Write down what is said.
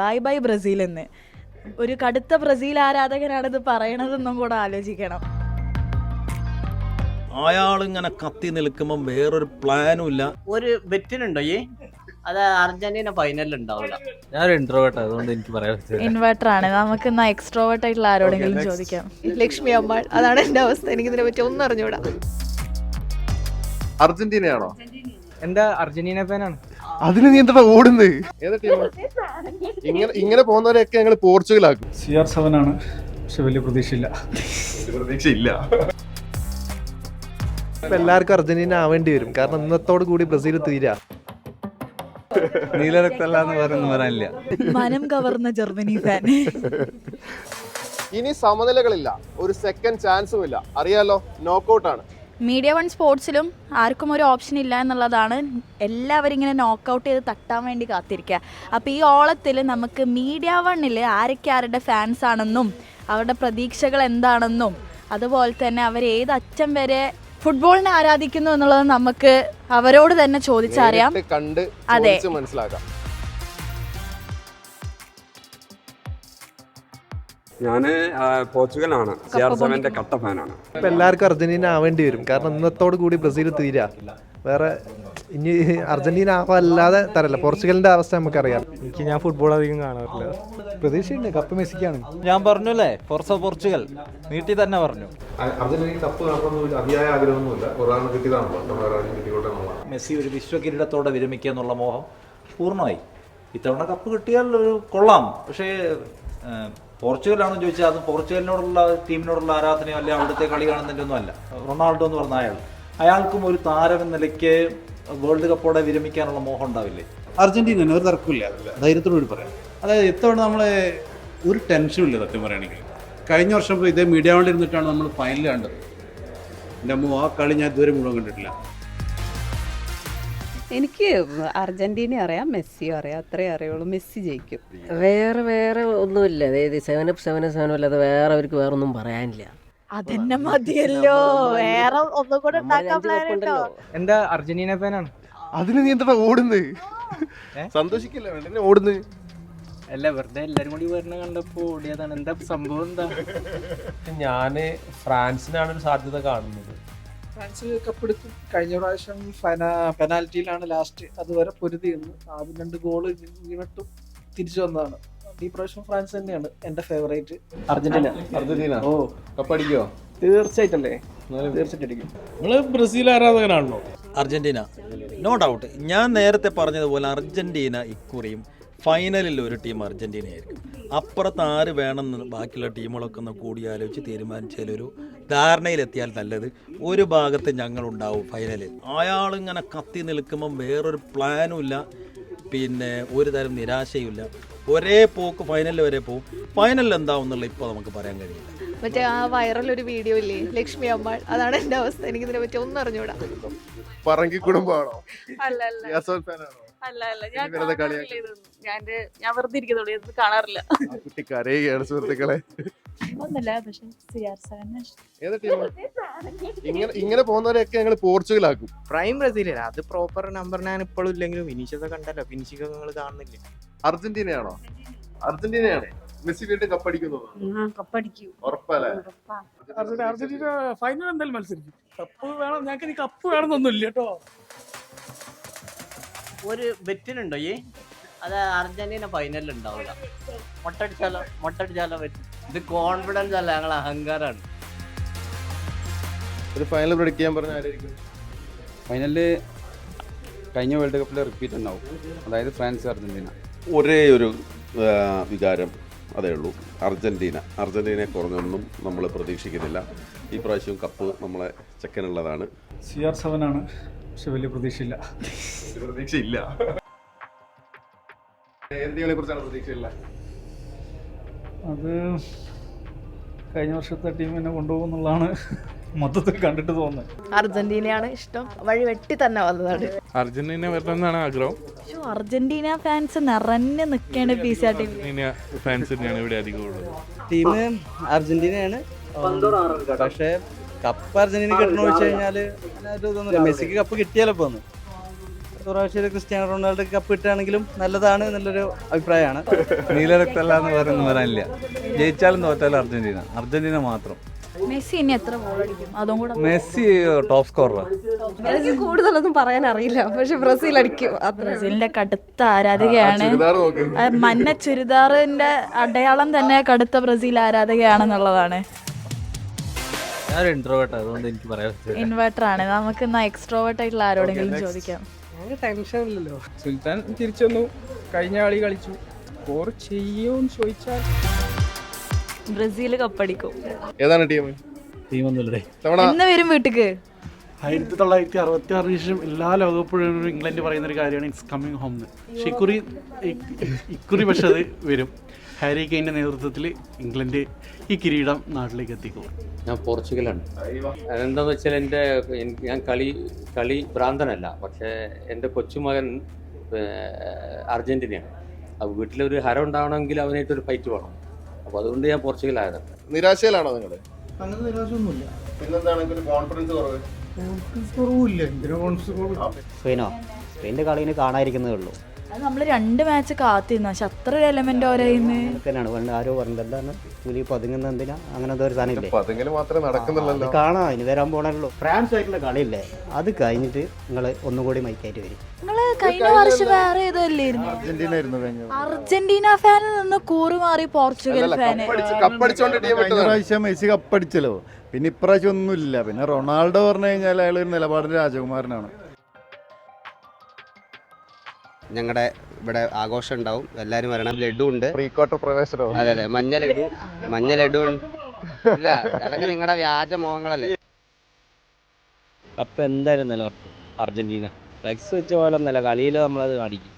Bye bye Brazil എന്ന് ഒരു കടുത്ത ബ്രസീൽ ആരാധകനാണിത് പറയണതെന്നും കൂടെ ആലോചിക്കണം. അയാളിങ്ങനെ കത്തി നിൽക്കുമ്പോൾ വേറൊരു പ്ലാനും ഇല്ല. ഒരു ബെറ്റിനുണ്ടോ ഈ അത് അർജന്റീന ഫൈനലിൽ ഉണ്ടാവില്ല. ഞാനൊരു ഇൻട്രോവേർട്ട്, അതുകൊണ്ട് എനിക്ക് പറയാൻ പറ്റില്ല. ഇൻവെർട്ടർ ആണ്. നമുക്ക് എന്നാ എക്സ്ട്രോവേർട്ട് ആയിട്ടുള്ള ആരോടെങ്കിലും ചോദിക്കാം. ലക്ഷ്മി അമ്മാൾ, അതാണ് എന്റെ അവസ്ഥ. എനിക്ക് ഇതിനെ പറ്റി ഒന്നും അറിഞ്ഞൂടാ. അർജന്റീനയാണോ? എന്താ അർജന്റീന ഫാനാണ്. അതിന് നീ എന്താ ഓടുന്നത്? ഏതാ ടീം? ഇങ്ങനെ പോകുന്നവരെയൊക്കെ ഞങ്ങൾ പോർച്ചുഗലാക്കും. CR7 ആണ്, പക്ഷെ വലിയ പ്രതീക്ഷയില്ല. എല്ലാവർക്കും അർജന്റീന ആവേണ്ടി വരും, കാരണം ഇന്നത്തോടു കൂടി ബ്രസീൽ തീരാ. നീലരക്തല്ലാന്ന് പറയാനില്ല. മനം കവർന്ന ജർമ്മനി ഫാൻ. ഇനി സമനിലകളില്ല, ഒരു സെക്കൻഡ് ചാൻസും ഇല്ല. അറിയാലോ, നോക്കൗട്ടാണ്. മീഡിയ വൺ സ്പോർട്സിലും ആർക്കും ഒരു ഓപ്ഷൻ ഇല്ല എന്നുള്ളതാണ്. എല്ലാവരും ഇങ്ങനെ നോക്കൗട്ട് ചെയ്ത് തട്ടാൻ വേണ്ടി കാത്തിരിക്കുക. അപ്പോൾ ഈ ഓളത്തിൽ നമുക്ക് മീഡിയ വണ്ണിൽ ആരൊക്കെ ആരുടെ ഫാൻസ് ആണെന്നും അവരുടെ പ്രതീക്ഷകൾ എന്താണെന്നും അതുപോലെ തന്നെ അവർ ഏത് അറ്റം വരെ ഫുട്ബോളിനെ ആരാധിക്കുന്നു എന്നുള്ളത് നമുക്ക് അവരോട് തന്നെ ചോദിച്ചറിയാം. കണ്ട് അതെ, മനസ്സിലാക്കാം. ഞാൻ പോർച്ചുഗലാണ്, CR7 കട്ട ഫാനാണ്. എല്ലാവർക്കും അർജന്റീന ആവേണ്ടി വരും, കാരണം ഇന്നത്തോടു കൂടി ബ്രസീൽ തീരാ. വേറെ ഇനി അർജന്റീന ആവാല്ലാതെ തരല്ല. പോർച്ചുഗലിന്റെ അവസ്ഥ നമുക്കറിയാം. ഞാൻ ഫുട്ബോൾ അധികം കാണാറില്ല. പ്രതീക്ഷയുണ്ട്, കപ്പ് മെസ്സിക്കാണ്. ഞാൻ പറഞ്ഞല്ലേ, ഫോർസ പോർച്ചുഗൽ നീട്ടി തന്നെ പറഞ്ഞു. അർജന്റീന കപ്പ് കാണണമെന്നില്ല, അതിയായ ആഗ്രഹമൊന്നുമില്ല. ഒരാൾ കിട്ടിയതാണല്ലോ, മെസ്സി ഒരു വിശ്വകിരീടത്തോടെ വിരമിക്കുക എന്നുള്ള മോഹം പൂർണ്ണമായി. ഇത്തവണ കപ്പ് കിട്ടിയാൽ ഒരു കൊള്ളാം. പക്ഷേ പോർച്ചുഗലാണെന്ന് ചോദിച്ചാൽ അത് പോർച്ചുഗലിനോടുള്ള ടീമിനോടുള്ള ആരാധനയോ അല്ലെ അവിടുത്തെ കളി കാണുന്നതിൻ്റെ ഒന്നും അല്ല. റൊണാൾഡോ എന്ന് പറഞ്ഞ അയാൾക്കും ഒരു താരം എന്ന നിലയ്ക്ക് വേൾഡ് കപ്പോടെ വിരമിക്കാനുള്ള മോഹം ഉണ്ടാവില്ലേ? അർജന്റീന ഒരു തർക്കമില്ല, ധൈര്യത്തോടുകൂടി പറയാം. അതായത് ഇത്തവണ നമ്മളെ ഒരു ടെൻഷനും ഇല്ല സത്യം പറയുകയാണെങ്കിൽ. കഴിഞ്ഞ വർഷം ഇപ്പോൾ ഇതേ മീഡിയ കൊണ്ട് ഇരുന്നിട്ടാണ് നമ്മൾ ഫൈനൽ കണ്ടത്. എൻ്റെ അമ്മ ആ കളി ഞാൻ ഇതുവരെ മുഴുവൻ കണ്ടിട്ടില്ല. എനിക്ക് അർജന്റീന അറിയാം, മെസ്സിയും അറിയാം, അത്രേ അറിയുള്ളൂ. മെസ്സി ജയിക്കും. വേറെ ഒന്നുമില്ല. അതായത് 7-7 അല്ലാതെ വേറെ അവർക്ക് വേറെ ഒന്നും പറയാനില്ല. അതന്നെ മതിയല്ലോ, വേറെ ഒന്നും കൂടെ ഉണ്ടാക്കാൻ പ്ലാൻ ഉണ്ടോ? എന്താ അർജന്റീന ഫാനാണ്. അതിന് നീ എന്താ ഓടുന്നത്? സന്തോഷിക്കില്ല, വേണ്ട ഓടുന്നത്. അല്ല, വെറുതെ എല്ലാരും കൂടി വരുന്ന കണ്ടപ്പോ ഓടിയതാണ്. എന്താ സംഭവം? എന്താ? ഞാന് ഫ്രാൻസിനാണ് ഒരു സാധ്യത കാണുന്നത്. ഫ്രാൻസ് കപ്പെടുക്കും. കഴിഞ്ഞ പ്രാവശ്യം പെനാൽറ്റിയിലാണ് ലാസ്റ്റ് അതുവരെ പൊരുതി നിന്ന്. ആദ്യം 2 ഗോള് വീണിട്ടും തിരിച്ചു വന്നതാണ്. ഈ പ്രാവശ്യം ഫ്രാൻസ് തന്നെയാണ് എന്റെ ഫേവറേറ്റ്. അർജന്റീന ഓ കപ്പടിക്കോ? തീർച്ചയായിട്ടല്ലേ, തീർച്ചയായിട്ടും അടിക്കും. നിങ്ങള് ബ്രസീൽ ആരാധകനാണല്ലോ. Argentina no doubt. ഞാൻ നേരത്തെ പറഞ്ഞതുപോലെ അർജന്റീന ഇക്കുറിയും ഫൈനലിൽ ഒരു ടീം അർജന്റീനയായിരിക്കും. അപ്പുറത്ത് ആര് വേണമെന്ന് ബാക്കിയുള്ള ടീമുകളൊക്കെ ഒന്ന് കൂടിയാലോചിച്ച് തീരുമാനിച്ചാൽ ഒരു ധാരണയിലെത്തിയാൽ നല്ലത്. ഒരു ഭാഗത്ത് ഞങ്ങളുണ്ടാവും ഫൈനലിൽ. അയാളിങ്ങനെ കത്തി നിൽക്കുമ്പം വേറൊരു പ്ലാനും ഇല്ല, പിന്നെ ഒരു തരം നിരാശയുമില്ല. ഒരേ പോക്ക് ഫൈനലിൽ വരെ പോകും. ഫൈനലിൽ എന്താവും എന്നുള്ള ഇപ്പോൾ നമുക്ക് പറയാൻ കഴിയില്ല. മറ്റേ ആ വൈറൽ ഒരു വീഡിയോ ഇല്ലേ, ലക്ഷ്മി അമ്മാൾ, അതാണ് എന്റെ അവസ്ഥ. എനിക്ക് ഇതിനെ പറ്റി ഒന്നും അറിഞ്ഞൂടാ. പറങ്കി കുടുംബമാണോ? ഞാൻ വെറുതെ ഇരിക്കുന്നുള്ളൂ, കാണാറില്ല. കുട്ടി കരയുകയാണ് സുഹൃത്തുക്കളെ. ഏതാ ടീം? ഇങ്ങനെ പോകുന്നവരെയൊക്കെ ഞങ്ങൾ പോർച്ചുഗലാക്കും. പ്രൈം ബ്രസീലല്ല, അത് പ്രോപ്പർ നമ്പർ ഞാൻ ഇപ്പോഴും ഇല്ലെങ്കിലും വിനീഷ്യസ് കണ്ടല്ലോ. ഫിനിഷിംഗ് നിങ്ങൾ കാണുന്നില്ലേ? അർജന്റീനയാണോ? അർജന്റീനയാണ്. മെസ്സി വീണ്ടും കപ്പടിക്കുന്നു ഉറപ്പല്ലേ? അർജന്റീന ഫൈനൽ എന്തായാലും മത്സരിക്കും. കപ്പ് വേണം, ഞങ്ങൾക്ക് കപ്പ് വേണമെന്നൊന്നുമില്ല കേട്ടോ. ഒരു ബെറ്റിനുണ്ടോ ഈ അത് അർജന്റീന ഫൈനലിൽ ഉണ്ടാവില്ല. മൊട്ടടിച്ചാലോ പറ്റും. ഇത് കോൺഫിഡൻസ് അല്ല, ഞങ്ങൾ അഹങ്കാരമാണ്. ഒരു ഫൈനൽ പ്രൊഡിക്റ്റ് ചെയ്യാൻ പറഞ്ഞ ആരായിരിക്കും? ഫൈനലില് കഴിഞ്ഞ വേൾഡ് കപ്പിൽ റിപ്പീറ്റ് ഉണ്ടാവും, അതായത് ഫ്രാൻസ് അർജന്റീന. ഒരേ ഒരു വികാരം അതേ ഉള്ളൂ, അർജന്റീനയെ കുറഞ്ഞൊന്നും നമ്മൾ പ്രതീക്ഷിക്കുന്നില്ല. ഈ പ്രാവശ്യം കപ്പ് നമ്മളെ ചെക്കനുള്ളതാണ്. CR7 ആണ്, പക്ഷെ വലിയ പ്രതീക്ഷയില്ല. എന്തിനെ കുറിച്ചാണ് പ്രതീക്ഷയില്ല? അത് കഴിഞ്ഞ വർഷത്തെ ടീം എന്നെ കൊണ്ടുപോകുന്നുള്ളതാണ് മൊത്തത്തിൽ കണ്ടിട്ട് തോന്നുന്നത്. അർജന്റീനയാണ് ഇഷ്ടം, വഴി വെട്ടി തന്നെ വന്നതാണ്. അർജന്റീന വരണമെന്നാണ് ആഗ്രഹം. അർജന്റീന ഫാൻസ് നിറഞ്ഞു നിൽക്കേണ്ട ഫാൻസ് തന്നെയാണ് ഇവിടെ അധികം ഉള്ളത്. ടീം അർജന്റീനയാണ്, പക്ഷേ കപ്പ് അർജന്റീന കിട്ടണമെന്ന് വെച്ച് കഴിഞ്ഞാല് മെസ്സിക്ക് കപ്പ് കിട്ടിയാലോ. ഇപ്പൊ പ്രാവശ്യം ക്രിസ്ത്യാനോ റൊണാൾഡോ കപ്പ് കിട്ടുകയാണെങ്കിലും നല്ലതാണ് എന്നുള്ളൊരു അഭിപ്രായമാണ്. നീലരക്തല്ല എന്ന് പറയുന്നത് വരാനില്ല. ജയിച്ചാലും തോറ്റാലും അർജന്റീന മാത്രം. മെസ്സി ഇനി എത്ര ഗോൾ അടിക്കും? അതും കൂടെ മെസ്സി ടോപ്പ് സ്കോററാണ്. എനിക്ക് കൂടുതലൊന്നും പറയാൻ അറിയില്ല, പക്ഷെ ബ്രസീൽ അടിക്കും. ബ്രസീലിന്റെ കടുത്ത ആരാധികയാണ്. മഞ്ഞ ചുരിദാറിന്റെ അടയാളം തന്നെ കടുത്ത ബ്രസീൽ ആരാധകയാണെന്നുള്ളതാണ്. ഞാൻ ഇൻട്രോവേർട്ട്, അതുകൊണ്ട് എനിക്ക് പറയാൻ പറ്റില്ല. ഇൻവെർട്ടർ ആണ്. നമുക്ക് എന്നാ എക്സ്ട്രോവേർട്ട് ആയിട്ടുള്ള ആരോടെങ്കിലും ചോദിക്കാം. ടെൻഷൻ ഇല്ലല്ലോ. സുൽത്താൻ തിരിച്ചു വന്നു, കഴിഞ്ഞ കളി കളിച്ചു. സ്കോർ ചെയ്യുമെന്ന് ചോദിച്ചാൽ ബ്രസീൽ കപ്പടിക്കും. ഏതാണ് ടീം? എന്ന് വരും വീട്ടിക്ക്? 1966 ശേഷം എല്ലാ ലോകകപ്പുകളും ഇംഗ്ലണ്ട് പറയുന്നൊരു കാര്യമാണ് ഇറ്റ്സ് കമ്മിങ് ഹോം എന്ന്. പക്ഷെ ഇക്കുറി പക്ഷെ അത് വരും. ഹാരി കെയിൻ്റെ നേതൃത്വത്തിൽ ഇംഗ്ലണ്ട് ഈ കിരീടം നാട്ടിലേക്ക് എത്തിക്കും. ഞാൻ പോർച്ചുഗലാണ്. എന്താണെന്ന് വെച്ചാൽ ഞാൻ കളി ഭ്രാന്തനല്ല, പക്ഷേ എൻ്റെ കൊച്ചുമകൻ അർജന്റീനയാണ്. അപ്പോൾ വീട്ടിലൊരു ഹരം ഉണ്ടാവണമെങ്കിൽ അവനായിട്ടൊരു ഫൈറ്റ് വേണം. അപ്പോൾ അതുകൊണ്ട് ഞാൻ പോർച്ചുഗലായതാണ്. നിരാശയിലാണോ നിങ്ങൾ? അങ്ങനെ നിരാശയൊന്നുമില്ല. പിന്നെന്താണ് ഒരു കോൺഫിഡൻസ് കുറവ്? കുറവില്ല. എന്തിനാ കോൺഫിഡൻസ്? സ്പെയിൻ്റെ കളിന് കാണാതിരിക്കുന്നതേ ഉള്ളൂ. അത് നമ്മൾ 2 മാച്ച് കാത്തിരുന്നു. പക്ഷെ അത്ര ഒരു എലമെന്റ് ഓരോന്ന് തന്നെയാണ് ആരോ പറഞ്ഞത്, എന്താണ് പുലി പതുങ്ങുന്ന എന്തിനാ അങ്ങനത്തെ ഒരു സാധനം ഇല്ലേ? അതെങ്കിലും മാത്രമേ നടക്കുന്നുള്ളൂ. കാണാം, ഇനി വരാൻ പോണല്ലോ. ഫ്രാൻസ് ആയിട്ടുള്ള കളിയില്ലേ, അത് കഴിഞ്ഞിട്ട് നിങ്ങൾ ഒന്നുകൂടി മൈക്കായിട്ട് വരും. നിങ്ങള് കഴിഞ്ഞ വർഷം വേറെ ഏതോ അല്ലായിരുന്നു? അർജന്റീന ഫാനിൽ നിന്ന് കൂറുമാറി പോർച്ചുഗൽ ഫാന്. കപ്പടിച്ചോണ്ട് മെസ്സി കപ്പടിച്ചല്ലോ. പിന്നെ ഇപ്രാവശ്യം ഒന്നുമില്ല. പിന്നെ റൊണാൾഡോ പറഞ്ഞു കഴിഞ്ഞാൽ അയാൾ ഒരു നിലപാടിന്റെ രാജകുമാരനാണ്. ഞങ്ങളുടെ ഇവിടെ ആഘോഷം ഉണ്ടാവും, എല്ലാവരും വരണം. ലഡു ഉണ്ട്, പ്രീ ക്വാർട്ടർ പ്രവേശനവും. അതെ മഞ്ഞ ലഡു ഉണ്ട്. ഇല്ല, അതൊക്കെ നിങ്ങളുടെ വ്യാജ മോഹങ്ങളല്ലേ. കപ്പ് എന്തായാലും നിലനിർത്തും അർജന്റീന. ഫ്ലെക്സ് വെച്ച പോലെ ഒന്നല്ല, കളിയിൽ നമ്മളത് കാണിക്കും.